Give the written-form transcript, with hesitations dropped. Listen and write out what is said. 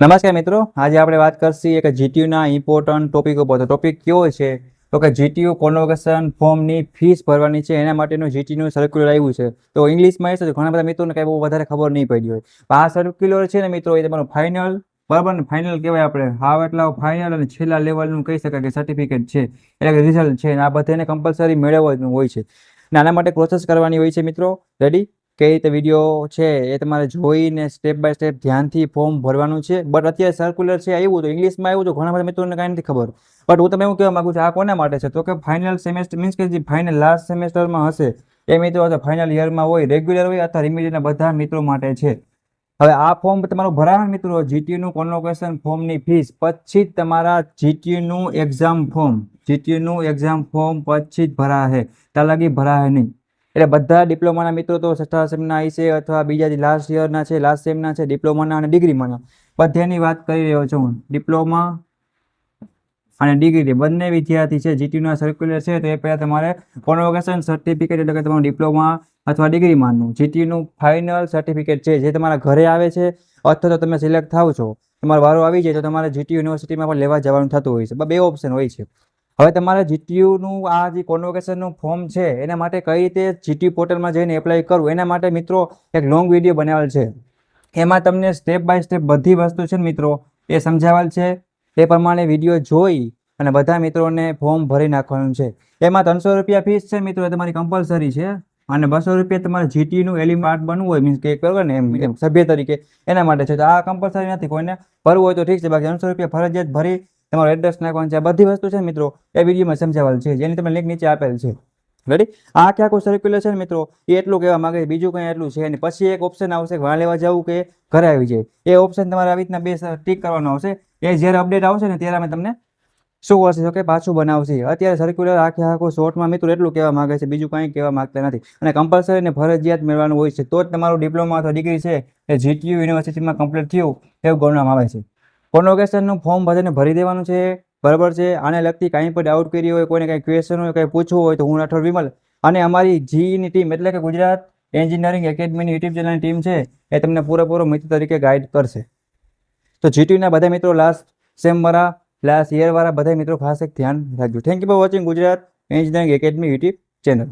નમસ્કાર મિત્રો, આજે આપણે વાત કરશી એક જીટીયુના ઇમ્પોર્ટન્ટ ટોપિક ઉપર. તો ટોપિક કેવો છે તો કે જીટીયુ કોન્વોકેશન ફોર્મની ફીસ ભરવાની છે, એના માટેનું જીટીયુનું સર્ક્યુલર આવ્યું છે. તો ઇંગ્લિશમાં એ છે, ઘણા બધા મિત્રોને કંઈ બહુ વધારે ખબર નહીં પડી હોય. આ સર્ક્યુલર છે ને મિત્રો, એ તમારું ફાઇનલ, બરાબર ને, ફાઇનલ કહેવાય આપણે. હાવ એટલા ફાઇનલ અને છેલ્લા લેવલનું કહી શકાય કે સર્ટિફિકેટ છે, એટલે કે રિઝલ્ટ છે. આ બધાને કમ્પલસરી મેળવવાનું હોય છે. આના માટે પ્રોસેસ કરવાની હોય છે મિત્રો. રેડી? કઈ રીતે વિડીયો છે એ તમારે જોઈને સ્ટેપ બાય સ્ટેપ ધ્યાનથી ફોર્મ ભરવાનું છે. બટ અત્યારે સર્ક્યુલર છે આવ્યું તો ઇંગ્લિશમાં આવ્યું તો ઘણા બધા મિત્રોને કાંઈ નથી ખબર. બટ હું તમને એવું કહેવા માગું છું, આ કોના માટે છે તો કે ફાઇનલ સેમેસ્ટર મીન્સ કે જે ફાઇનલ લાસ્ટ સેમેસ્ટરમાં હશે એ મિત્રો અથવા ફાઇનલ યરમાં હોય, રેગ્યુલર હોય અથવા રિમિડિયલના બધા મિત્રો માટે છે. હવે આ ફોર્મ તમારું ભરાવા મિત્રો, જીટીયુનું કોન્વોકેશન ફોર્મની ફીસ પછી જ તમારા જીટીયુનું એક્ઝામ ફોર્મ પછી જ ભરાશે, ત્યાં લગી ભરાશે નહીં. એટલે બધા ડિપ્લોમાના મિત્રો તો છઠ્ઠા સેમના છે અથવા બીજા જે લાસ્ટ યરના છે, લાસ્ટ સેમના છે, ડિપ્લોમાના અને ડિગ્રીમાંના બધાની વાત કરી રહ્યો છું હું. ડિપ્લોમા અને ડિગ્રી બંને વિદ્યાર્થી છે. જીટીયુના સર્ક્યુલર છે તો એ પહેલાં તમારે કોન્વોકેશન સર્ટિફિકેટ એટલે કે તમારું ડિપ્લોમા અથવા ડિગ્રીમાંનું જીટીયુનું ફાઇનલ સર્ટિફિકેટ છે જે તમારા ઘરે આવે છે, અથવા તો તમે સિલેક્ટ થાવ છો, તમારો વારો આવી જાય તો તમારે જીટીયુ યુનિવર્સિટીમાં પણ લેવા જવાનું થતું હોય છે. બે ઓપ્શન હોય છે. હવે તમારે જીટીયુનું આ જે કોન્વોકેશનનું ફોર્મ છે એના માટે કઈ રીતે જીટીયુ પોર્ટલમાં જઈને એપ્લાય કરવું, એના માટે મિત્રો એક લોંગ વિડીયો બનાવેલ છે. એમાં તમને સ્ટેપ બાય સ્ટેપ બધી વસ્તુ છે ને મિત્રો એ સમજાવેલ છે. એ પ્રમાણે વિડીયો જોઈ અને બધા મિત્રોને ફોર્મ ભરી નાખવાનું છે. એમાં 300 રૂપિયા ફીસ છે મિત્રો, એ તમારી કમ્પલસરી છે. અને 200 રૂપિયા તમારે જીટીયુનું એલિમેન્ટ બનવું હોય, મીન્સ કે બરાબર ને, એમ સભ્ય તરીકે એના માટે છે. તો આ કમ્પલસરી નથી, કોઈને ભરવું હોય તો ઠીક છે, બાકી 300 રૂપિયા ફરજિયાત ભરી તમારો એડ્રેસ નાખવાનું છે. આ બધી વસ્તુ છે મિત્રો એ વિડીયોમાં સમજાવેલ છે, જેની તમને લિંક નીચે આપેલ છે. રેડી? આ કે આખું સર્ક્યુલર છે ને મિત્રો એ એટલું કહેવા માંગે છે, બીજું કંઈ એટલું છે. અને પછી એક ઓપ્શન આવશે વાં લેવા જવું કે ઘરે આવી જાય. એ ઓપ્શન તમારે આવી રીતના બે ટીક કરવાનો આવશે. એ જ્યારે અપડેટ આવશે ને ત્યારે અમે તમને શું કરશે તો કે પાછું બનાવશે. અત્યારે સર્ક્યુલર આખું શોર્ટમાં મિત્રો એટલું કહેવા માંગે છે, બીજું કંઈ કહેવા માંગતા નથી. અને કમ્પલસરી ને ફરજિયાત મેળવવાનું હોય છે, તો જ તમારું ડિપ્લોમા અથવા ડિગ્રી છે એ જીટીયુ યુનિવર્સિટીમાં કમ્પ્લીટ થયું એવું ગણવામાં આવે છે. કોન્વોકેશનનું ફોર્મ બધાને ભરી દેવાનું છે, બરાબર છે. આને લગતી કાંઈ પણ ડાઉટ કરી હોય, કોઈને કાંઈ ક્વેશ્ચન હોય, કંઈ પૂછવું હોય તો હું રાઠોડ વિમલ અને અમારી જીની ટીમ એટલે કે ગુજરાત એન્જિનિયરિંગ એકેડમીની યુટ્યુબ ચેનલની ટીમ છે એ તમને પૂરેપૂરો મિત્ર તરીકે ગાઈડ કરશે. તો જીટીયુના બધા મિત્રો લાસ્ટ સેમવાળા, લાસ્ટ યરવાળા બધા મિત્રો ખાસ એક ધ્યાન રાખજો. Thank you for watching Gujarat engineering academy YouTube channel.